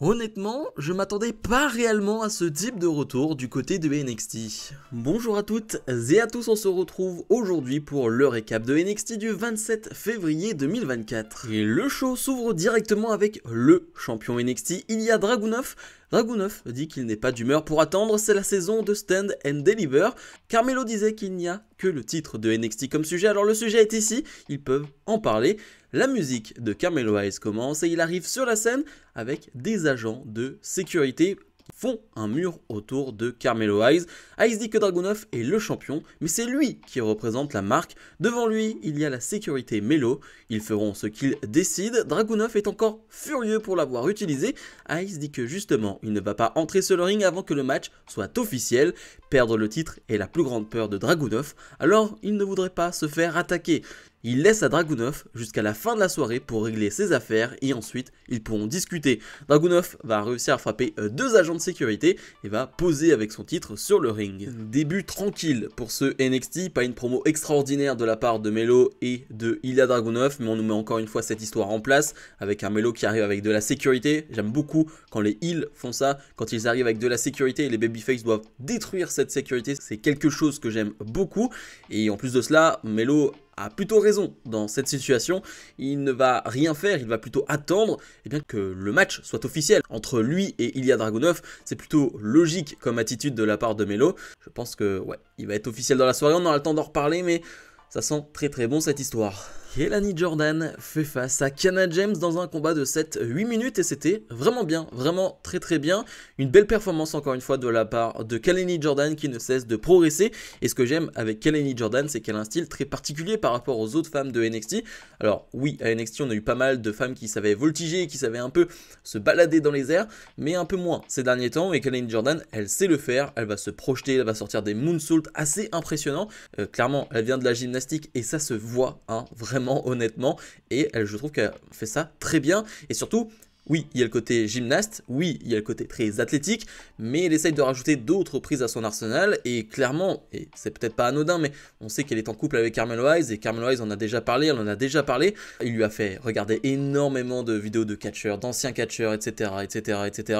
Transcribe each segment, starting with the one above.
Honnêtement, je m'attendais pas réellement à ce type de retour du côté de NXT. Bonjour à toutes et à tous, on se retrouve aujourd'hui pour le récap de NXT du 27 février 2024. Et le show s'ouvre directement avec le champion NXT, Ilya Dragunov. Dragunov dit qu'il n'est pas d'humeur pour attendre, c'est la saison de Stand and Deliver. Carmelo disait qu'il n'y a que le titre de NXT comme sujet, alors le sujet est ici, ils peuvent en parler. La musique de Carmelo Hayes commence et il arrive sur la scène avec des agents de sécurité qui font un mur autour de Carmelo Hayes. Hayes dit que Dragunov est le champion, mais c'est lui qui représente la marque. Devant lui, il y a la sécurité Melo. Ils feront ce qu'ils décident. Dragunov est encore furieux pour l'avoir utilisé. Hayes dit que justement, il ne va pas entrer sur le ring avant que le match soit officiel. Perdre le titre est la plus grande peur de Dragunov, alors il ne voudrait pas se faire attaquer. Il laisse à Dragunov jusqu'à la fin de la soirée pour régler ses affaires et ensuite ils pourront discuter. Dragunov va réussir à frapper deux agents de sécurité et va poser avec son titre sur le ring. Début tranquille pour ce NXT, pas une promo extraordinaire de la part de Melo et de Ilya Dragunov, mais on nous met encore une fois cette histoire en place avec un Melo qui arrive avec de la sécurité. J'aime beaucoup quand les heels font ça, quand ils arrivent avec de la sécurité et les babyface doivent détruire cette sécurité, c'est quelque chose que j'aime beaucoup. Et en plus de cela, Melo a plutôt raison dans cette situation, il ne va rien faire, il va plutôt attendre que le match soit officiel entre lui et Ilya Dragunov. C'est plutôt logique comme attitude de la part de Melo. Je pense que ouais, il va être officiel dans la soirée, on aura le temps d'en reparler, mais ça sent très bon cette histoire. Kelani Jordan fait face à Kiana James dans un combat de 7-8 minutes et c'était vraiment bien, vraiment très bien. Une belle performance encore une fois de la part de Kelani Jordan qui ne cesse de progresser. Et ce que j'aime avec Kelani Jordan, c'est qu'elle a un style très particulier par rapport aux autres femmes de NXT. Alors oui, à NXT on a eu pas mal de femmes qui savaient voltiger, qui savaient un peu se balader dans les airs, mais un peu moins ces derniers temps. Et Kelani Jordan, elle sait le faire, elle va se projeter, elle va sortir des moonsaults assez impressionnants. Clairement, elle vient de la gymnastique et ça se voit, hein, vraiment honnêtement, et je trouve qu'elle fait ça très bien. Et surtout, oui, il y a le côté gymnaste, oui, il y a le côté très athlétique, mais elle essaye de rajouter d'autres prises à son arsenal, et clairement, et c'est peut-être pas anodin, mais on sait qu'elle est en couple avec Carmelo Hayes, et Carmelo Hayes en a déjà parlé, elle en a déjà parlé, il lui a fait regarder énormément de vidéos de catcheurs, d'anciens catcheurs, etc.,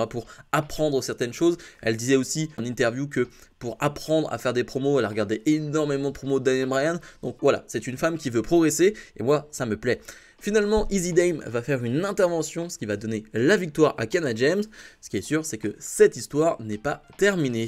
pour apprendre certaines choses. Elle disait aussi en interview que pour apprendre à faire des promos, elle a regardé énormément de promos de Daniel Bryan, donc voilà, c'est une femme qui veut progresser, et moi, ça me plaît. Finalement, Easy Dame va faire une intervention, ce qui va donner la victoire à Kiana James. Ce qui est sûr, c'est que cette histoire n'est pas terminée.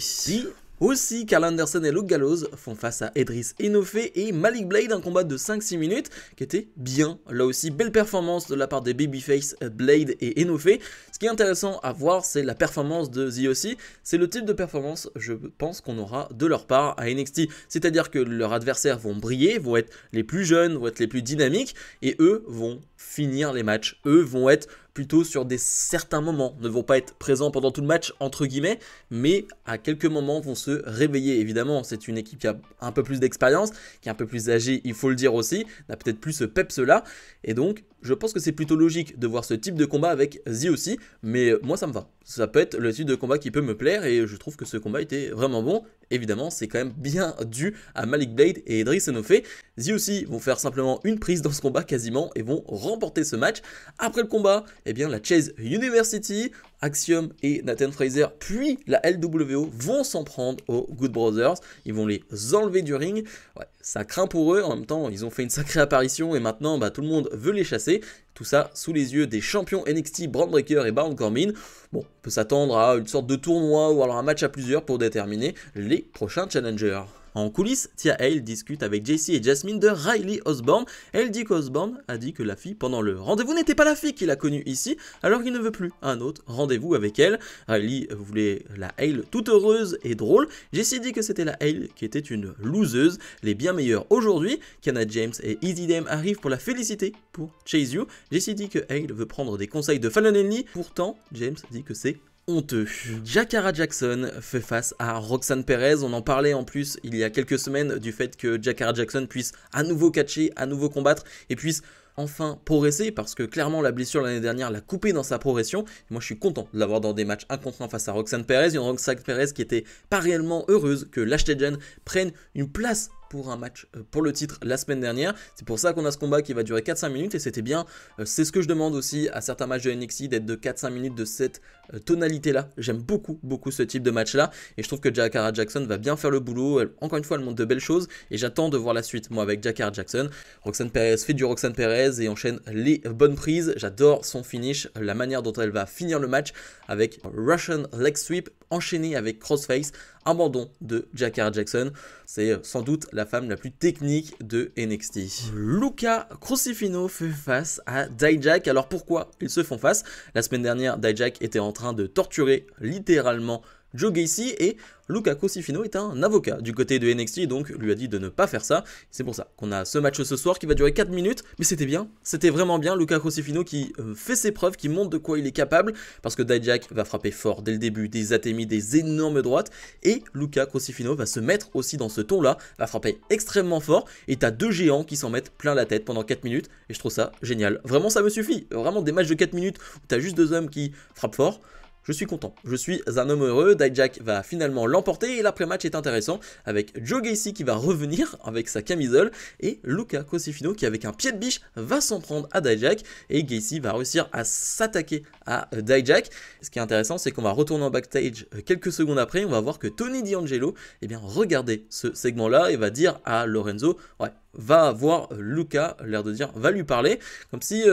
Aussi, Karl Anderson et Luke Gallows font face à Edris Enofe et Malik Blade, un combat de 5-6 minutes qui était bien. Là aussi, belle performance de la part des babyface Blade et Enofe. Ce qui est intéressant à voir, c'est la performance de The OC. C'est le type de performance, je pense, qu'on aura de leur part à NXT. C'est-à-dire que leurs adversaires vont briller, vont être les plus jeunes, vont être les plus dynamiques, et eux vont finir les matchs. Eux vont être plutôt sur certains moments, ne vont pas être présents pendant tout le match entre guillemets, mais à quelques moments vont se réveiller. Évidemment, c'est une équipe qui a un peu plus d'expérience, qui est un peu plus âgée, il faut le dire aussi, n'a peut-être plus ce peps là, et donc je pense que c'est plutôt logique de voir ce type de combat avec The OC, mais moi ça me va. Ça peut être le type de combat qui peut me plaire et je trouve que ce combat était vraiment bon. Évidemment, c'est quand même bien dû à Malik Blade et Edris Enofe. The OC vont faire simplement une prise dans ce combat quasiment et vont remporter ce match. Après le combat, eh bien la Chase University, Axiom et Nathan Fraser, puis la LWO vont s'en prendre aux Good Brothers. Ils vont les enlever du ring. Ouais, ça craint pour eux. En même temps, ils ont fait une sacrée apparition et maintenant, tout le monde veut les chasser. Tout ça sous les yeux des champions NXT Bron Breakker et Baron Corbin. Bon, on peut s'attendre à une sorte de tournoi ou alors un match à plusieurs pour déterminer les prochains challengers. En coulisses, Tia Hale discute avec JC et Jasmine de Riley Osborne. Elle dit qu'Osborne a dit que la fille pendant le rendez-vous n'était pas la fille qu'il a connue ici, alors qu'il ne veut plus un autre rendez-vous avec elle. Riley voulait la Hale toute heureuse et drôle. JC dit que c'était la Hale qui était une loseuse, les bien meilleures aujourd'hui. Kiana James et Easy Dame arrivent pour la féliciter pour Chase You. JC dit que Hale veut prendre des conseils de Fallon Henley, pourtant James dit que c'est honteux. Jakara Jackson fait face à Roxanne Perez. On en parlait en plus il y a quelques semaines du fait que Jakara Jackson puisse à nouveau catcher, à nouveau combattre et puisse enfin progresser parce que clairement la blessure l'année dernière l'a coupé dans sa progression. Et moi je suis content de l'avoir dans des matchs 1 contre 1 face à Roxanne Perez. Une Roxanne Perez qui était pas réellement heureuse que Lash Legend prenne une place pour un match pour le titre la semaine dernière. C'est pour ça qu'on a ce combat qui va durer 4-5 minutes et c'était bien. C'est ce que je demande aussi à certains matchs de NXT, d'être de 4-5 minutes de cette tonalité là. J'aime beaucoup ce type de match là et je trouve que Jakara Jackson va bien faire le boulot. Encore une fois, elle montre de belles choses et j'attends de voir la suite moi avec Jakara Jackson. Roxanne Perez fait du Roxanne Perez et enchaîne les bonnes prises. J'adore son finish, la manière dont elle va finir le match avec Russian Leg Sweep enchaîné avec Crossface. Abandon de Jakara Jackson, c'est sans doute la femme la plus technique de NXT. Luca Crucifino fait face à Dijak. Alors pourquoi ils se font face? La semaine dernière, Dijak était en train de torturer littéralement Joe Gacy et Luca Crucifino est un avocat du côté de NXT et donc lui a dit de ne pas faire ça. C'est pour ça qu'on a ce match ce soir qui va durer 4 minutes, mais c'était bien, c'était vraiment bien. Luca Crucifino qui fait ses preuves, qui montre de quoi il est capable, parce que Dijak va frapper fort dès le début, des atémis, des énormes droites, et Luca Crucifino va se mettre aussi dans ce ton-là, va frapper extrêmement fort, et t'as deux géants qui s'en mettent plein la tête pendant 4 minutes, et je trouve ça génial. Vraiment ça me suffit, vraiment des matchs de 4 minutes où t'as juste deux hommes qui frappent fort. Je suis content, je suis un homme heureux. Dijak va finalement l'emporter et l'après-match est intéressant avec Joe Gacy qui va revenir avec sa camisole et Luca Crucifino qui avec un pied de biche va s'en prendre à Dijak et Gacy va réussir à s'attaquer à Dijak. Ce qui est intéressant, c'est qu'on va retourner en backstage quelques secondes après, on va voir que Tony D'Angelo regardez ce segment-là et va dire à Lorenzo, ouais, va voir Luca, l'air de dire, va lui parler, comme si,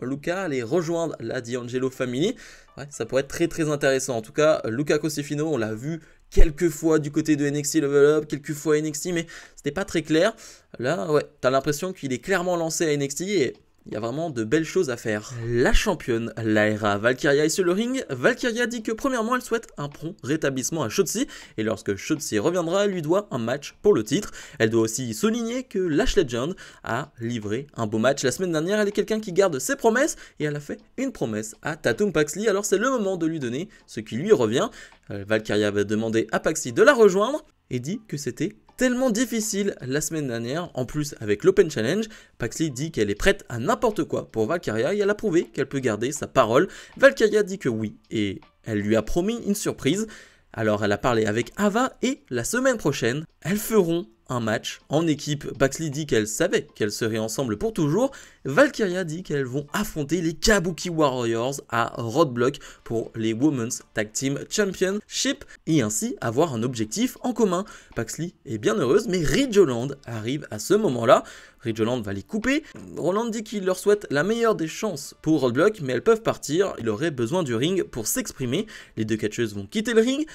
Luca allait rejoindre la D'Angelo Family. Ouais, ça pourrait être très intéressant. En tout cas, Luca Crucifino, on l'a vu quelques fois du côté de NXT Level Up, quelques fois à NXT, mais c'était pas très clair. Là, ouais, t'as l'impression qu'il est clairement lancé à NXT et il y a vraiment de belles choses à faire. La championne, Lyra Valkyria est sur le ring. Valkyria dit que premièrement elle souhaite un prompt rétablissement à Shotzi et lorsque Shotzi reviendra, elle lui doit un match pour le titre. Elle doit aussi souligner que Lash Legend a livré un beau match la semaine dernière. Elle est quelqu'un qui garde ses promesses et elle a fait une promesse à Tatum Paxley. Alors c'est le moment de lui donner ce qui lui revient. Valkyria va demander à Paxley de la rejoindre et dit que c'était tellement difficile la semaine dernière, en plus avec l'Open Challenge. Paxley dit qu'elle est prête à n'importe quoi pour Valkyria et elle a prouvé qu'elle peut garder sa parole. Valkyria dit que oui et elle lui a promis une surprise. Alors elle a parlé avec Ava et la semaine prochaine, elles feront un match en équipe. Paxley dit qu'elle savait qu'elles seraient ensemble pour toujours. Valkyria dit qu'elles vont affronter les Kabuki Warriors à Roadblock pour les Women's Tag Team Championship et ainsi avoir un objectif en commun. Paxley est bien heureuse, mais Ridge Holland arrive à ce moment-là. Ridge Holland va les couper. Roland dit qu'il leur souhaite la meilleure des chances pour Roadblock, mais elles peuvent partir. Il aurait besoin du ring pour s'exprimer. Les deux catcheuses vont quitter le ring.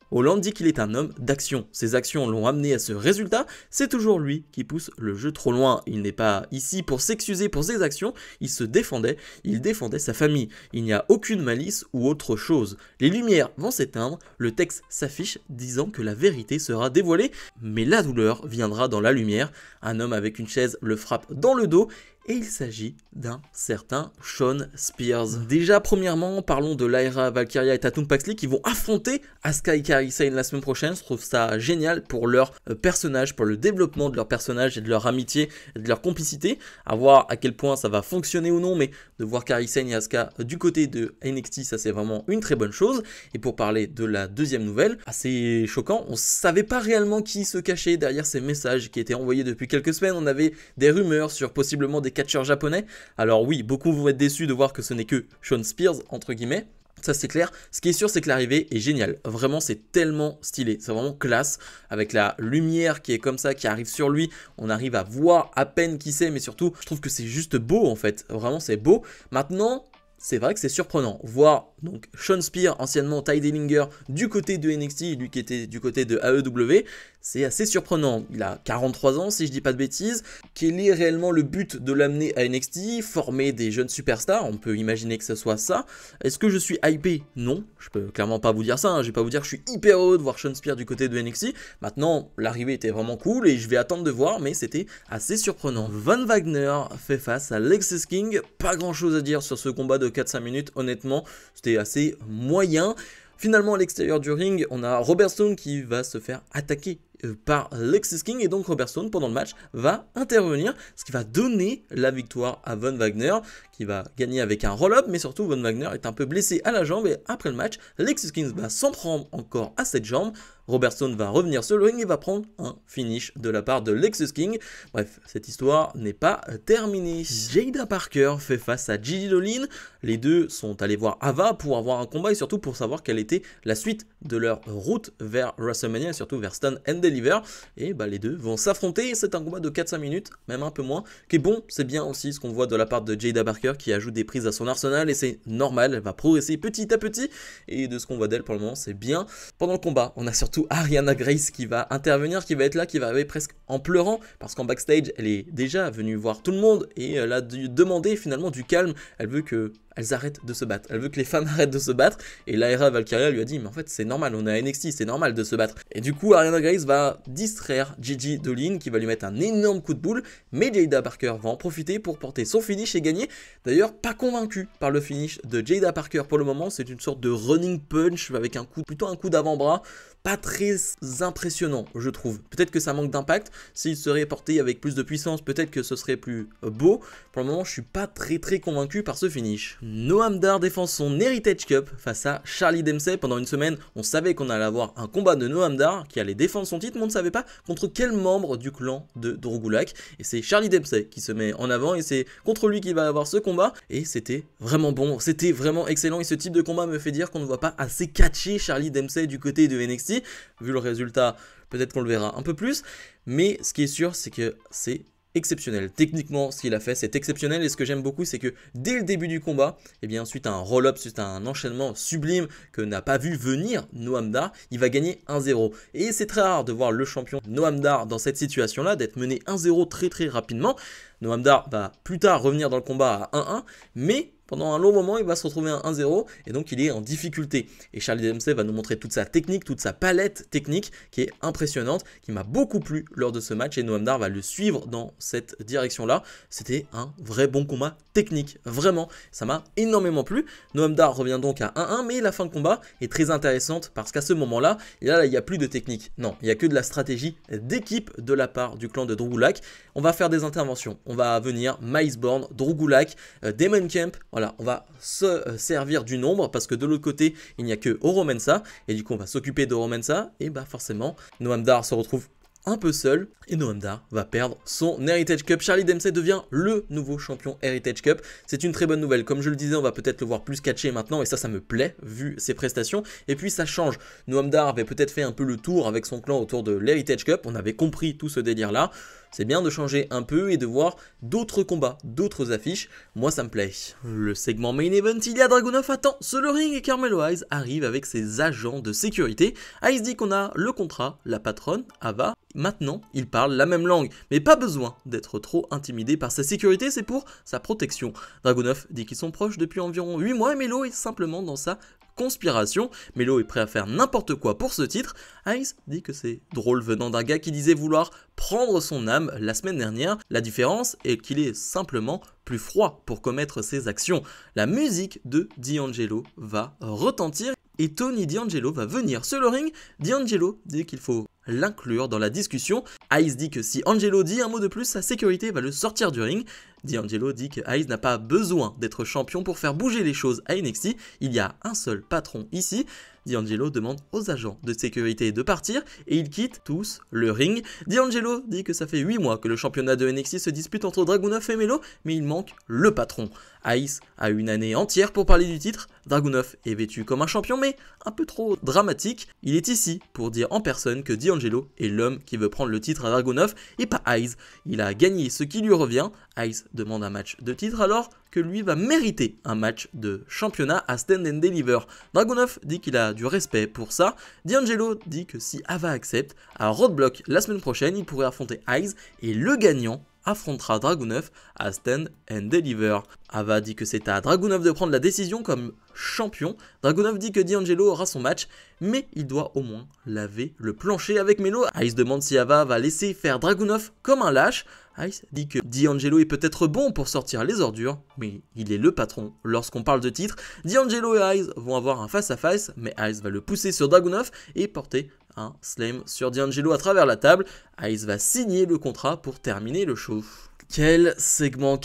Holland dit qu'il est un homme d'action. Ses actions l'ont amené à ce résultat. C'est toujours lui qui pousse le jeu trop loin. Il n'est pas ici pour s'excuser pour ses actions. Il se défendait. Il défendait sa famille. Il n'y a aucune malice ou autre chose. Les lumières vont s'éteindre. Le texte s'affiche disant que la vérité sera dévoilée. Mais la douleur viendra dans la lumière. Un homme avec une chaise le frappe dans le dos. Et il s'agit d'un certain Shawn Spears. Déjà, premièrement, parlons de Lyra Valkyria et Tatum Paxley qui vont affronter Asuka et Kairi Sane la semaine prochaine. Je trouve ça génial pour leur personnage, pour le développement de leur personnage et de leur amitié et de leur complicité. À voir à quel point ça va fonctionner ou non, mais de voir Kairi Sane et Asuka du côté de NXT, ça c'est vraiment une très bonne chose. Et pour parler de la deuxième nouvelle, assez choquant, on savait pas réellement qui se cachait derrière ces messages qui étaient envoyés depuis quelques semaines. On avait des rumeurs sur possiblement des catcheurs japonais. Alors oui, beaucoup vont être déçus de voir que ce n'est que Shawn Spears, entre guillemets. Ça c'est clair. Ce qui est sûr, c'est que l'arrivée est géniale. Vraiment, c'est tellement stylé. C'est vraiment classe. Avec la lumière qui est comme ça, qui arrive sur lui. On arrive à voir à peine qui c'est. Mais surtout, je trouve que c'est juste beau en fait. Vraiment, c'est beau. Maintenant, c'est vrai que c'est surprenant. Voir donc Shawn Spears, anciennement Ty Dillinger, du côté de NXT, lui qui était du côté de AEW, c'est assez surprenant. Il a 43 ans, si je dis pas de bêtises. Quel est réellement le but de l'amener à NXT? Former des jeunes superstars, on peut imaginer que ce soit ça. Est-ce que je suis hypé? Non, je peux clairement pas vous dire ça. Je vais pas vous dire que je suis hyper heureux de voir Shawn Spears du côté de NXT. Maintenant, l'arrivée était vraiment cool et je vais attendre de voir, mais c'était assez surprenant. Von Wagner fait face à Lexis King. Pas grand chose à dire sur ce combat de 4-5 minutes, honnêtement. C'était assez moyen. Finalement, à l'extérieur du ring, on a Robert Stone qui va se faire attaquer par Lexus King, et donc Robert Stone pendant le match va intervenir, ce qui va donner la victoire à Von Wagner, qui va gagner avec un roll-up, mais surtout Von Wagner est un peu blessé à la jambe, et après le match, Lexus King va s'en prendre encore à cette jambe. Robert Stone va revenir sur le ring et va prendre un finish de la part de Lexus King. Bref, cette histoire n'est pas terminée. Jada Parker fait face à Gigi Dolin. Les deux sont allés voir Ava pour avoir un combat et surtout pour savoir quelle était la suite de leur route vers WrestleMania et surtout vers Stand and Deliver. Et les deux vont s'affronter. C'est un combat de 4-5 minutes, même un peu moins, qui est bon. C'est bien aussi ce qu'on voit de la part de Jada Parker qui ajoute des prises à son arsenal et c'est normal. Elle va progresser petit à petit et de ce qu'on voit d'elle pour le moment, c'est bien. Pendant le combat, on a surtout Ariana Grace qui va intervenir, qui va être là, qui va arriver presque en pleurant parce qu'en backstage, elle est déjà venue voir tout le monde et elle a demandé finalement du calme. Elle veut que elles arrêtent de se battre. Elle veut que les femmes arrêtent de se battre. Et Lyra Valkyria lui a dit, mais en fait, c'est normal, on est à NXT, c'est normal de se battre. Et du coup, Ariana Grace va distraire Gigi Dolin, qui va lui mettre un énorme coup de boule. Mais Jada Parker va en profiter pour porter son finish et gagner. D'ailleurs, pas convaincu par le finish de Jada Parker pour le moment. C'est une sorte de running punch avec plutôt un coup d'avant-bras. Pas très impressionnant, je trouve. Peut-être que ça manque d'impact. S'il serait porté avec plus de puissance, peut-être que ce serait plus beau. Pour le moment, je suis pas très convaincu par ce finish. Noam Dar défend son Heritage Cup face à Charlie Dempsey. Pendant une semaine, on savait qu'on allait avoir un combat de Noam Dar qui allait défendre son titre, mais on ne savait pas contre quel membre du clan de Drew Gulak. Et c'est Charlie Dempsey qui se met en avant et c'est contre lui qu'il va avoir ce combat. Et c'était vraiment bon, c'était vraiment excellent. Et ce type de combat me fait dire qu'on ne voit pas assez catcher Charlie Dempsey du côté de NXT. Vu le résultat, peut-être qu'on le verra un peu plus. Mais ce qui est sûr, c'est que c'est exceptionnel. Techniquement, ce qu'il a fait, c'est exceptionnel. Et ce que j'aime beaucoup, c'est que dès le début du combat, et bien suite à un roll-up, suite à un enchaînement sublime que n'a pas vu venir Noam Dar, il va gagner 1-0. Et c'est très rare de voir le champion Noam Dar dans cette situation-là, d'être mené 1-0 très rapidement. Noam Dar va plus tard revenir dans le combat à 1-1, mais pendant un long moment, il va se retrouver à 1-0 et donc il est en difficulté. Et Charlie Dempsey va nous montrer toute sa technique, toute sa palette technique qui est impressionnante, qui m'a beaucoup plu lors de ce match et Noam Dar va le suivre dans cette direction-là. C'était un vrai bon combat technique, vraiment, ça m'a énormément plu. Noam Dar revient donc à 1-1, mais la fin de combat est très intéressante parce qu'à ce moment-là, il n'y a plus de technique. Non, il n'y a que de la stratégie d'équipe de la part du clan de Drew Gulak. On va faire des interventions, on va venir Miles Borne, Drew Gulak, Damon Kemp. Voilà, on va se servir du nombre parce que de l'autre côté, il n'y a que Oro Mensah. Et du coup, on va s'occuper d'Oro Mensah. Et forcément, Noam Dar se retrouve un peu seul et Noam Dar va perdre son Heritage Cup. Charlie Dempsey devient le nouveau champion Heritage Cup. C'est une très bonne nouvelle. Comme je le disais, on va peut-être le voir plus catché maintenant et ça me plaît vu ses prestations. Et puis ça change. Noam Dar avait peut-être fait un peu le tour avec son clan autour de l'Heritage Cup. On avait compris tout ce délire là. C'est bien de changer un peu et de voir d'autres combats, d'autres affiches. Moi, ça me plaît. Le segment main event, Ilya Dragunov attend sur le ring et Carmelo Hayes arrive avec ses agents de sécurité. Hayes dit qu'on a le contrat, la patronne, Ava. Maintenant, il parle la même langue, mais pas besoin d'être trop intimidé par sa sécurité, c'est pour sa protection. Dragunov dit qu'ils sont proches depuis environ 8 mois et Melo est simplement dans sa conspiration. Melo est prêt à faire n'importe quoi pour ce titre. Hayes dit que c'est drôle venant d'un gars qui disait vouloir prendre son âme la semaine dernière. La différence est qu'il est simplement plus froid pour commettre ses actions. La musique de D'Angelo va retentir et Tony D'Angelo va venir sur le ring. D'Angelo dit qu'il faut l'inclure dans la discussion. Hayes dit que si Angelo dit un mot de plus, sa sécurité va le sortir du ring. D'Angelo dit que Hayes n'a pas besoin d'être champion pour faire bouger les choses à NXT. Il y a un seul patron ici. D'Angelo demande aux agents de sécurité de partir et ils quittent tous le ring. D'Angelo dit que ça fait 8 mois que le championnat de NXT se dispute entre Dragunov et Melo, mais il manque le patron. Hayes a une année entière pour parler du titre. Dragunov est vêtu comme un champion, mais un peu trop dramatique. Il est ici pour dire en personne que D'Angelo est l'homme qui veut prendre le titre à Dragunov et pas Hayes. Il a gagné ce qui lui revient. Hayes demande un match de titre alors que lui va mériter un match de championnat à Stand and Deliver. Dragunov dit qu'il a du respect pour ça. D'Angelo dit que si Ava accepte, à Roadblock la semaine prochaine, il pourrait affronter Hayes et le gagnant affrontera Dragunov à Stand and Deliver. Ava dit que c'est à Dragunov de prendre la décision comme champion. Dragunov dit que D'Angelo aura son match, mais il doit au moins laver le plancher avec Melo. Hayes demande si Ava va laisser faire Dragunov comme un lâche. Hayes dit que D'Angelo est peut-être bon pour sortir les ordures, mais il est le patron lorsqu'on parle de titre. D'Angelo et Hayes vont avoir un face-à-face, mais Hayes va le pousser sur Dragunov et porter un slam sur D'Angelo à travers la table. Ice va signer le contrat pour terminer le show. Quel segment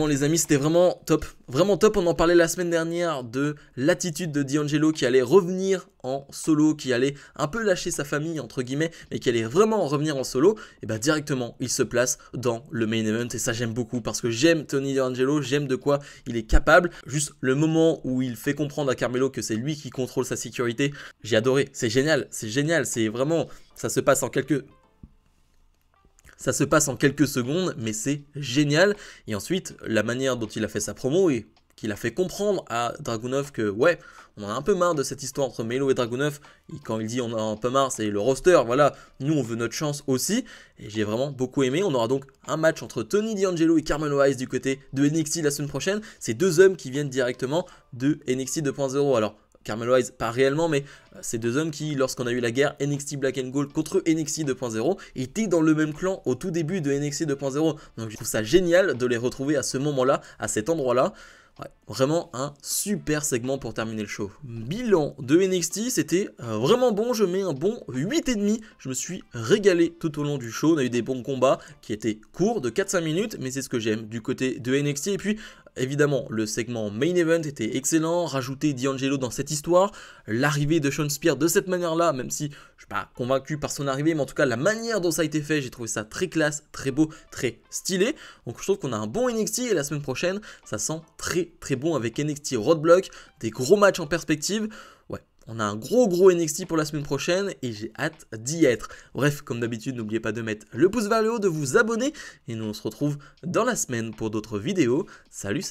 les amis, c'était vraiment top, on en parlait la semaine dernière de l'attitude de D'Angelo qui allait revenir en solo, qui allait un peu lâcher sa famille entre guillemets, mais qui allait vraiment revenir en solo, et bah directement il se place dans le main event et ça j'aime beaucoup parce que j'aime Tony D'Angelo, j'aime de quoi il est capable, juste le moment où il fait comprendre à Carmelo que c'est lui qui contrôle sa sécurité, j'ai adoré, c'est génial, c'est vraiment, ça se passe en quelques secondes, mais c'est génial. Et ensuite, la manière dont il a fait sa promo et qu'il a fait comprendre à Dragunov que ouais, on en a un peu marre de cette histoire entre Melo et Dragunov. Et quand il dit on en a un peu marre, c'est le roster, voilà, nous on veut notre chance aussi. Et j'ai vraiment beaucoup aimé. On aura donc un match entre Tony D'Angelo et Carmelo Hayes du côté de NXT la semaine prochaine. C'est deux hommes qui viennent directement de NXT 2.0. Alors, Carmelo Hayes, pas réellement, mais ces deux hommes qui, lorsqu'on a eu la guerre NXT Black and Gold contre NXT 2.0, étaient dans le même clan au tout début de NXT 2.0. Donc je trouve ça génial de les retrouver à ce moment-là, à cet endroit-là. Ouais, vraiment un super segment pour terminer le show. Bilan de NXT, c'était vraiment bon, je mets un bon 8,5. Je me suis régalé tout au long du show, on a eu des bons combats qui étaient courts de 4-5 minutes, mais c'est ce que j'aime du côté de NXT. Et puis évidemment, le segment main event était excellent, rajouter D'Angelo dans cette histoire, l'arrivée de Shawn Spears de cette manière-là, même si je ne suis pas convaincu par son arrivée, mais en tout cas la manière dont ça a été fait, j'ai trouvé ça très classe, très beau, très stylé. Donc je trouve qu'on a un bon NXT et la semaine prochaine, ça sent très bon avec NXT Roadblock, des gros matchs en perspective. Ouais, on a un gros NXT pour la semaine prochaine et j'ai hâte d'y être. Bref, comme d'habitude, n'oubliez pas de mettre le pouce vers le haut, de vous abonner et nous on se retrouve dans la semaine pour d'autres vidéos. Salut